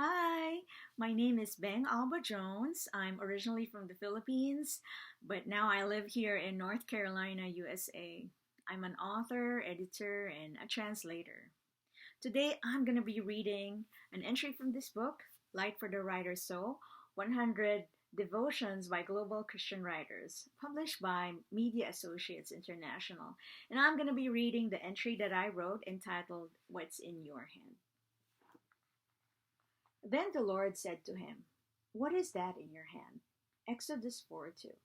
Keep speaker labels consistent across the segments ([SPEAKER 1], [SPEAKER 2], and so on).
[SPEAKER 1] Hi, my name is Beng Alba Jones. I'm originally from the Philippines, but now I live here in North Carolina, USA. I'm an author, editor, and a translator. Today I'm going to be reading an entry from this book, Light for the Writer's Soul 100 Devotions by Global Christian Writers, published by Media Associates International. And I'm going to be reading the entry that I wrote entitled What's in Your Hand. Then the Lord said to him, "What is that in your hand?" Exodus 4:2.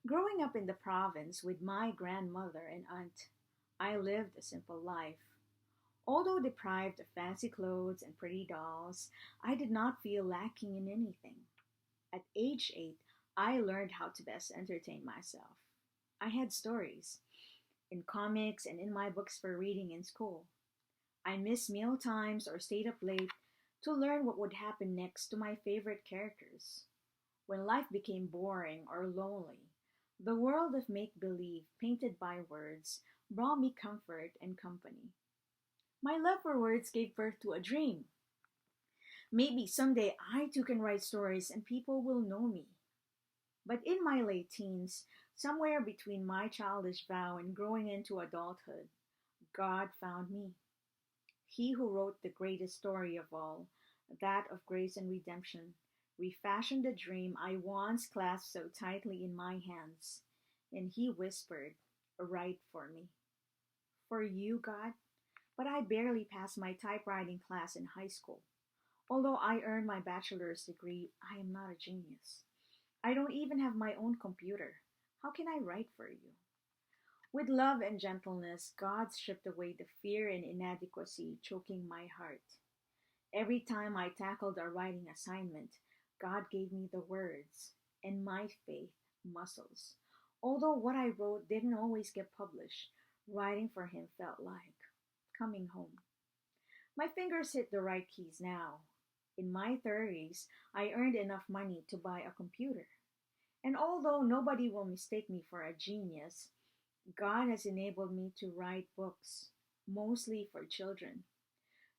[SPEAKER 1] Growing up in the province with my grandmother and aunt, I lived a simple life. Although deprived of fancy clothes and pretty dolls, I did not feel lacking in anything. At age 8, I learned how to best entertain myself. I had stories in comics and in my books for reading in school. I missed meal times or stayed up late to learn what would happen next to my favorite characters. When life became boring or lonely, the world of make believe, painted by words, brought me comfort and company. My love for words gave birth to a dream. Maybe someday I too can write stories and people will know me. But in my late teens, somewhere between my childish vow and growing into adulthood, God found me. He who wrote the greatest story of all, that of grace and redemption, refashioned the dream I once clasped so tightly in my hands, and he whispered, "Write for me." For you, God? But I barely passed my typewriting class in high school. Although I earned my bachelor's degree, I am not a genius. I don't even have my own computer. How can I write for you? With love and gentleness, God stripped away the fear and inadequacy choking my heart. Every time I tackled a writing assignment, God gave me the words and my faith muscles. Although what I wrote didn't always get published, writing for Him felt like coming home. My fingers hit the right keys now. In my 30s, I earned enough money to buy a computer. And although nobody will mistake me for a genius, God has enabled me to write books, mostly for children.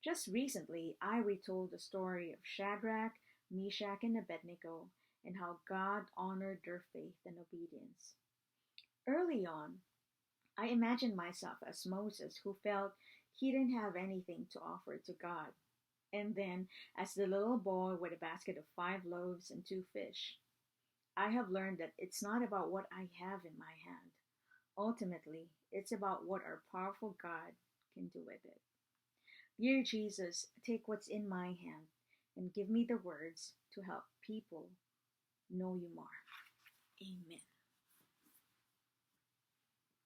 [SPEAKER 1] Just recently, I retold the story of Shadrach, Meshach, and Abednego and how God honored their faith and obedience. Early on, I imagined myself as Moses, who felt he didn't have anything to offer to God, and then as the little boy with a basket of 5 loaves and 2 fish. I have learned that it's not about what I have in my hand. Ultimately, it's about what our powerful God can do with it. Dear Jesus, take what's in my hand and give me the words to help people know you more. Amen.